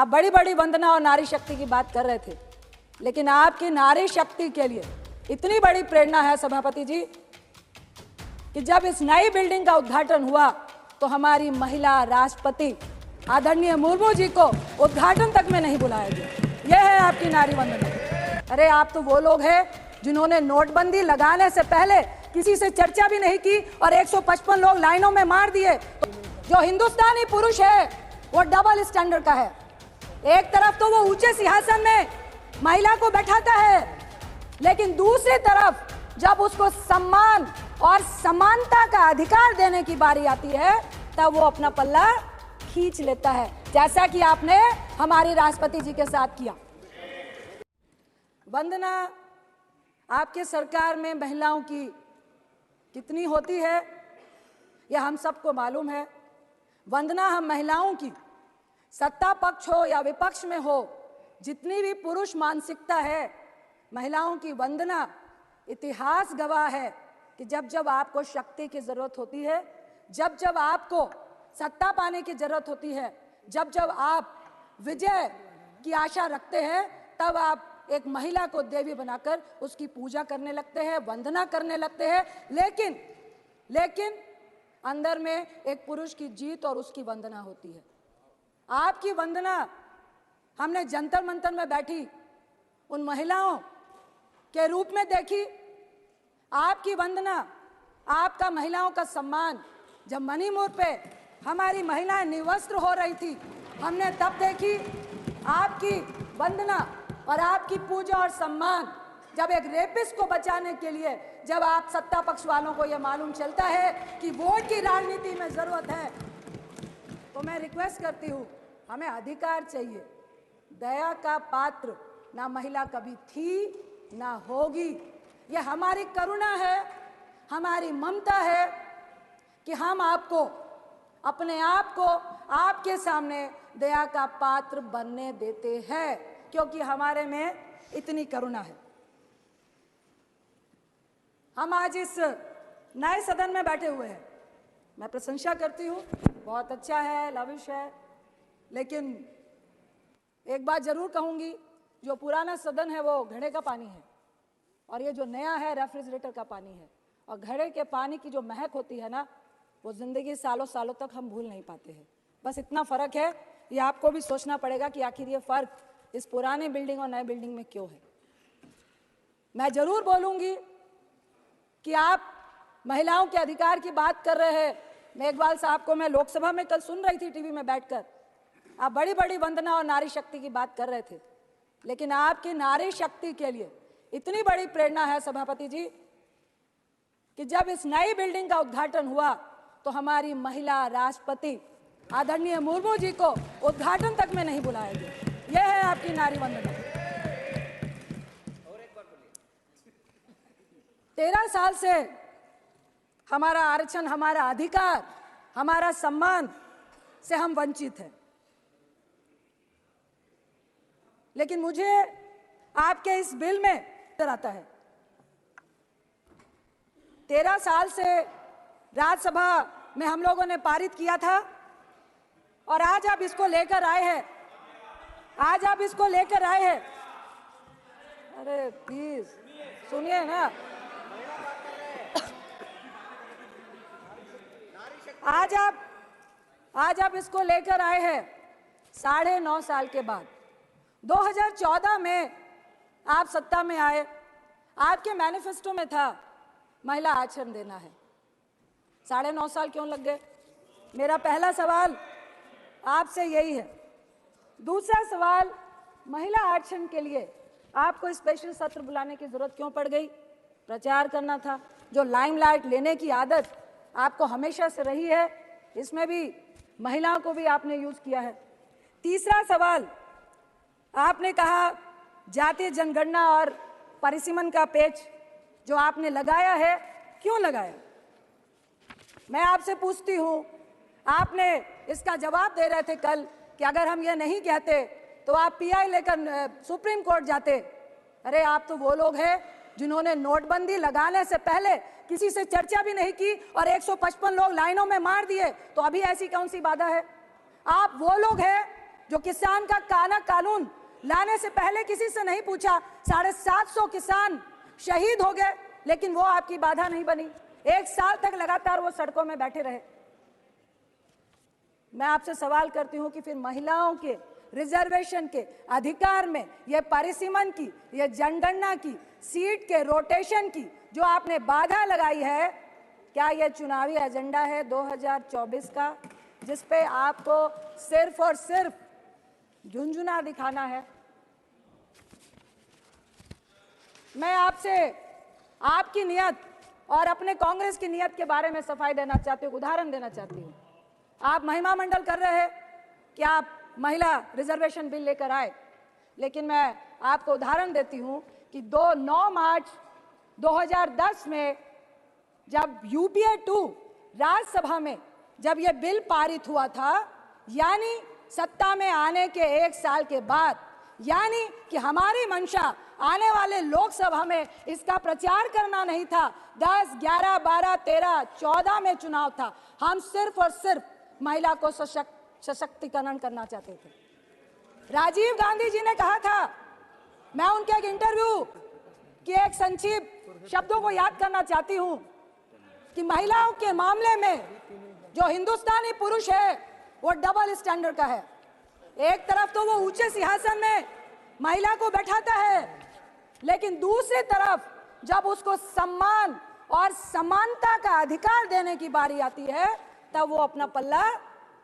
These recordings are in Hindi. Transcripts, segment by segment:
आप बड़ी बड़ी वंदना और नारी शक्ति की बात कर रहे थे, लेकिन आपकी नारी शक्ति के लिए इतनी बड़ी प्रेरणा है सभापति जी कि जब इस नई बिल्डिंग का उद्घाटन हुआ तो हमारी महिला राष्ट्रपति आदरणीय मुर्मू जी को उद्घाटन तक में नहीं बुलाया गया। यह है आपकी नारी वंदना। अरे आप तो वो लोग हैं जिन्होंने नोटबंदी लगाने से पहले किसी से चर्चा भी नहीं की और 155 लोग लाइनों में मार दिए। जो हिंदुस्तानी पुरुष है वो डबल स्टैंडर्ड का है। एक तरफ तो वो ऊंचे सिंहासन में महिला को बैठाता है, लेकिन दूसरी तरफ जब उसको सम्मान और समानता का अधिकार देने की बारी आती है तब वो अपना पल्ला खींच लेता है, जैसा कि आपने हमारी राष्ट्रपति जी के साथ किया। वंदना आपके सरकार में महिलाओं की कितनी होती है यह हम सबको मालूम है। वंदना हम महिलाओं की सत्ता पक्ष हो या विपक्ष में हो, जितनी भी पुरुष मानसिकता है, महिलाओं की वंदना इतिहास गवाह है कि जब जब आपको शक्ति की जरूरत होती है, जब जब आपको सत्ता पाने की जरूरत होती है, जब जब आप विजय की आशा रखते हैं, तब आप एक महिला को देवी बनाकर उसकी पूजा करने लगते हैं, वंदना करने लगते हैं। लेकिन अंदर में एक पुरुष की जीत और उसकी वंदना होती है। आपकी वंदना हमने जंतर मंतर में बैठी उन महिलाओं के रूप में देखी। आपकी वंदना, आपका महिलाओं का सम्मान जब मणिपुर पे हमारी महिलाएं निवस्त्र हो रही थी, हमने तब देखी। आपकी वंदना और आपकी पूजा और सम्मान जब एक रेपिस्ट को बचाने के लिए, जब आप सत्ता पक्ष वालों को यह मालूम चलता है कि वोट की राजनीति में जरूरत है, तो मैं रिक्वेस्ट करती हूँ, हमें अधिकार चाहिए। दया का पात्र ना महिला कभी थी ना होगी। यह हमारी करुणा है, हमारी ममता है कि हम आपको, अपने आप को आपके सामने दया का पात्र बनने देते हैं, क्योंकि हमारे में इतनी करुणा है। हम आज इस नए सदन में बैठे हुए हैं, मैं प्रशंसा करती हूँ, बहुत अच्छा है, लविश है, लेकिन एक बात जरूर कहूँगी, जो पुराना सदन है वो घड़े का पानी है और ये जो नया है रेफ्रिजरेटर का पानी है। और घड़े के पानी की जो महक होती है ना, वो जिंदगी सालों सालों तक हम भूल नहीं पाते हैं। बस इतना फर्क है, ये आपको भी सोचना पड़ेगा कि आखिर ये फर्क इस पुराने बिल्डिंग और नए बिल्डिंग में क्यों है। मैं जरूर बोलूंगी कि आप महिलाओं के अधिकार की बात कर रहे हैं। मेघवाल साहब को मैं लोकसभा में कल सुन रही थी टीवी में बैठकर, आप बड़ी बड़ी वंदना और नारी शक्ति की बात कर रहे थे, लेकिन आपकी नारी शक्ति के लिए इतनी बड़ी प्रेरणा है सभापति जी कि जब इस नई बिल्डिंग का उद्घाटन हुआ तो हमारी महिला राष्ट्रपति आदरणीय मुर्मू जी को उद्घाटन तक में नहीं बुलाया गया। यह है आपकी नारी वंदना। 13 साल से हमारा आरक्षण, हमारा अधिकार, हमारा सम्मान से हम वंचित हैं, लेकिन मुझे आपके इस बिल में डर आता है। 13 साल से राज्यसभा में हम लोगों ने पारित किया था और आज आप इसको लेकर आए हैं, आज आप इसको लेकर आए हैं। अरे प्लीज सुनिए ना, आज आप इसको लेकर आए हैं 9.5 साल के बाद। 2014 में आप सत्ता में आए, आपके मैनिफेस्टो में था महिला आरक्षण देना है। 9.5 साल क्यों लग गए? मेरा पहला सवाल आपसे यही है। दूसरा सवाल, महिला आरक्षण के लिए आपको स्पेशल सत्र बुलाने की जरूरत क्यों पड़ गई? प्रचार करना था। जो लाइमलाइट लेने की आदत आपको हमेशा से रही है, इसमें भी महिलाओं को भी आपने यूज किया है। तीसरा सवाल, आपने कहा जातीय जनगणना और परिसीमन का पेच जो आपने लगाया है, क्यों लगाया? मैं आपसे पूछती हूँ, आपने इसका जवाब दे रहे थे कल कि अगर हम ये नहीं कहते तो आप पीआई लेकर सुप्रीम कोर्ट जाते। अरे आप तो वो लोग हैं जिन्होंने नोटबंदी लगाने से पहले किसी से चर्चा भी नहीं की और 155 लोग लाइनों में मार दिए, तो अभी ऐसी कौन सी बाधा है? आप वो लोग हैं जो किसान का काला कानून लाने से पहले किसी से नहीं पूछा, 750 किसान शहीद हो गए, लेकिन वो आपकी बाधा नहीं बनी। 1 साल तक लगातार वो सड़कों में बैठे रहे। मैं आपसे सवाल करती हूं कि फिर महिलाओं के रिजर्वेशन के अधिकार में ये परिसीमन की, ये जनगणना की, सीट के रोटेशन की जो आपने बाधा लगाई है, क्या ये चुनावी एजेंडा है 2024 का, जिस पे आपको सिर्फ और सिर्फ झुंझुना दिखाना है? मैं आपसे आपकी नियत और अपने कांग्रेस की नियत के बारे में सफाई देना चाहती हूँ, उदाहरण देना चाहती हूँ। आप महिमा मंडल कर रहे हैं कि आप महिला रिजर्वेशन बिल लेकर आए, लेकिन मैं आपको उदाहरण देती हूँ कि 9 मार्च 2010 में जब यूपीए 2 राज्यसभा में जब ये बिल पारित हुआ था, यानी सत्ता में आने के 1 साल के बाद, यानी कि हमारी मंशा आने वाले लोकसभा में इसका प्रचार करना नहीं था। 10, 11, 12, 13, 14 में चुनाव था। हम सिर्फ और सिर्फ महिला को सशक्तिकरण करना चाहते थे। राजीव गांधी जी ने कहा था, मैं उनके एक इंटरव्यू की एक संक्षिप्त शब्दों को याद करना चाहती हूं कि महिलाओं के मामले में जो हिंदुस्तानी पुरुष है वो डबल स्टैंडर्ड का है। एक तरफ तो वो ऊंचे सिंहासन में महिला को बैठाता है, लेकिन दूसरी तरफ जब उसको सम्मान और समानता का अधिकार देने की बारी आती है तब वो अपना पल्ला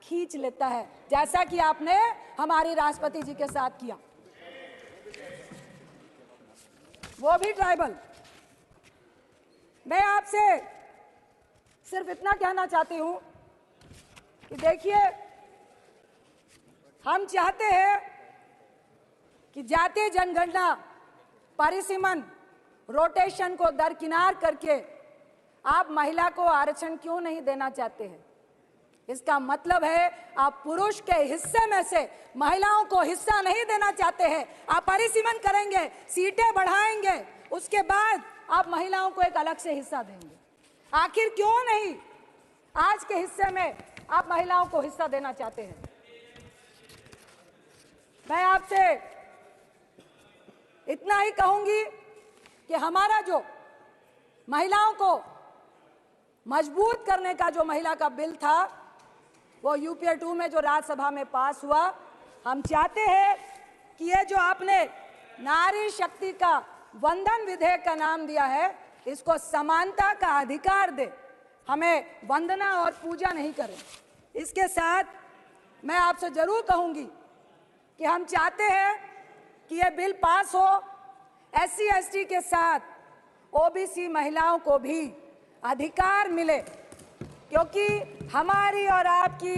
खींच लेता है, जैसा कि आपने हमारी राष्ट्रपति जी के साथ किया, वो भी ट्राइबल। मैं आपसे सिर्फ इतना कहना चाहती हूं कि देखिए, हम चाहते हैं कि जातीय जनगणना, परिसीमन, रोटेशन को दरकिनार करके आप महिला को आरक्षण क्यों नहीं देना चाहते हैं? इसका मतलब है आप पुरुष के हिस्से में से महिलाओं को हिस्सा नहीं देना चाहते हैं। आप परिसीमन करेंगे, सीटें बढ़ाएंगे, उसके बाद आप महिलाओं को एक अलग से हिस्सा देंगे। आखिर क्यों नहीं आज के हिस्से में आप महिलाओं को हिस्सा देना चाहते हैं? मैं आपसे इतना ही कहूंगी कि हमारा जो महिलाओं को मजबूत करने का जो महिला का बिल था, वो यूपीए 2 में जो राज्यसभा में पास हुआ, हम चाहते हैं कि ये जो आपने नारी शक्ति का वंदन विधेयक का नाम दिया है, इसको समानता का अधिकार दे, हमें वंदना और पूजा नहीं करें। इसके साथ मैं आपसे जरूर कहूंगी कि हम चाहते हैं कि ये बिल पास हो, SC ST के साथ OBC महिलाओं को भी अधिकार मिले, क्योंकि हमारी और आपकी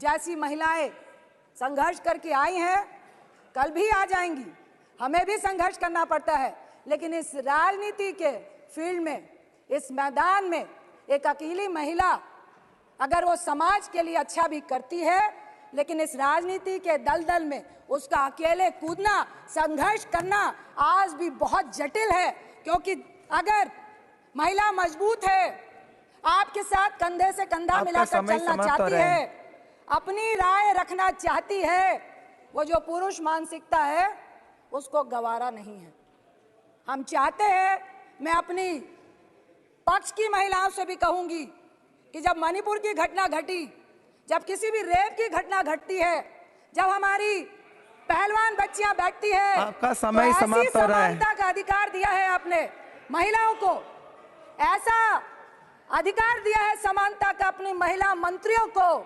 जैसी महिलाएं संघर्ष करके आई हैं, कल भी आ जाएंगी। हमें भी संघर्ष करना पड़ता है, लेकिन इस राजनीति के फील्ड में, इस मैदान में एक अकेली महिला अगर वो समाज के लिए अच्छा भी करती है, लेकिन इस राजनीति के दलदल में उसका अकेले कूदना, संघर्ष करना आज भी बहुत जटिल है। क्योंकि अगर महिला मजबूत है, आपके साथ कंधे से कंधा मिलाकर चलना चाहती है, अपनी राय रखना चाहती है, वो जो पुरुष मानसिकता है उसको गवारा नहीं है। हम चाहते हैं, मैं अपनी पक्ष की महिलाओं से भी कहूंगी कि जब मणिपुर की घटना घटी, जब किसी भी रेप की घटना घटती है, जब हमारी पहलवान बच्चियां बैठती है, आपका समय तो समाप्त हो रहा है। समानता का अधिकार दिया है आपने महिलाओं को, ऐसा अधिकार दिया है समानता का अपनी महिला मंत्रियों को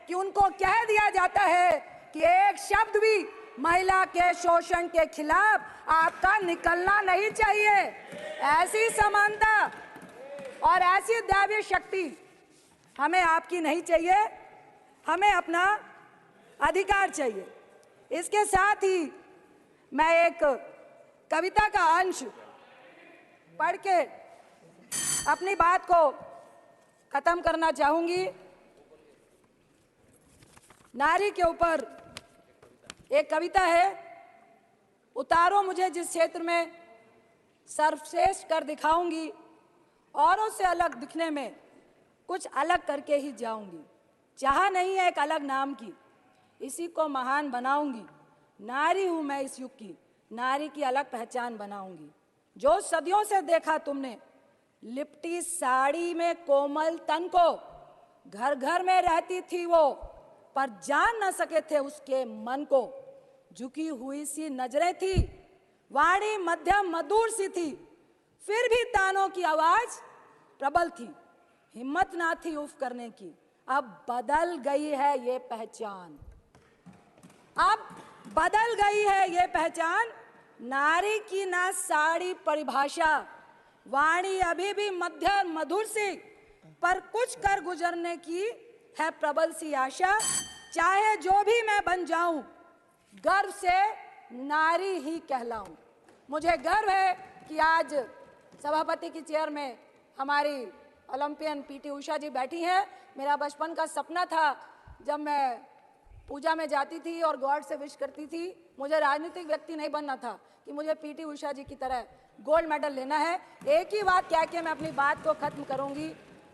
कि उनको कह दिया जाता है कि एक शब्द भी महिला के शोषण के खिलाफ आपका निकलना नहीं चाहिए। ऐसी समानता और ऐसी दैवीय शक्ति हमें आपकी नहीं चाहिए, हमें अपना अधिकार चाहिए। इसके साथ ही मैं एक कविता का अंश पढ़ के अपनी बात को खत्म करना चाहूंगी। नारी के ऊपर एक कविता है, उतारो मुझे जिस क्षेत्र में सर्वश्रेष्ठ कर दिखाऊंगी, औरों से अलग दिखने में कुछ अलग करके ही जाऊंगी। चाह नहीं है एक अलग नाम की, इसी को महान बनाऊंगी। नारी हूं मैं इस युग की, नारी की अलग पहचान बनाऊंगी। जो सदियों से देखा तुमने, लिपटी साड़ी में कोमल तन को, घर घर में रहती थी वो, पर जान न सके थे उसके मन को। झुकी हुई सी नजरें थी, वाणी मध्यम मधुर सी थी, फिर भी तानों की आवाज प्रबल थी। हिम्मत ना थी उफ करने की, अब बदल गई है ये पहचान। अब बदल गई है ये पहचान। नारी की ना साड़ी परिभाषा, वाणी अभी भी मध्यम मधुर सी, पर कुछ कर गुजरने की है प्रबल सी आशा। चाहे जो भी मैं बन जाऊं, गर्व से नारी ही कहलाऊं। मुझे गर्व है कि आज सभापति की चेयर में हमारी ओलंपियन पीटी उषा जी बैठी हैं। मेरा बचपन का सपना था, जब मैं पूजा में जाती थी और गॉड से विश करती थी, मुझे राजनीतिक व्यक्ति नहीं बनना था, कि मुझे पीटी उषा जी की तरह गोल्ड मेडल लेना है। एक ही बात कह के मैं अपनी बात को खत्म करूंगी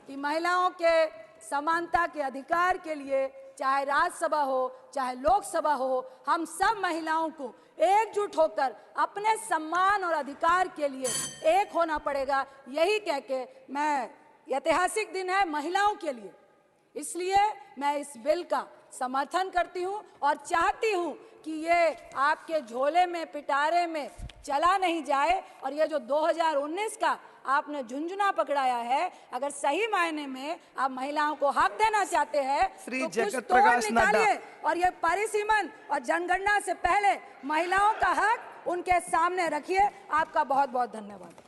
कि महिलाओं के समानता के अधिकार के लिए, चाहे राज्यसभा हो चाहे लोकसभा हो, हम सब महिलाओं को एकजुट होकर अपने सम्मान और अधिकार के लिए एक होना पड़ेगा। यही कह के मैं, ऐतिहासिक दिन है महिलाओं के लिए, इसलिए मैं इस बिल का समर्थन करती हूं और चाहती हूं कि ये आपके झोले में पिटारे में चला नहीं जाए। और ये जो 2019 का आपने झुंझुना पकड़ाया है, अगर सही मायने में आप महिलाओं को हक देना चाहते हैं तो कुछ तोड़ निकालिए और ये परिसीमन और जनगणना से पहले महिलाओं का हक उनके सामने रखिए। आपका बहुत बहुत धन्यवाद।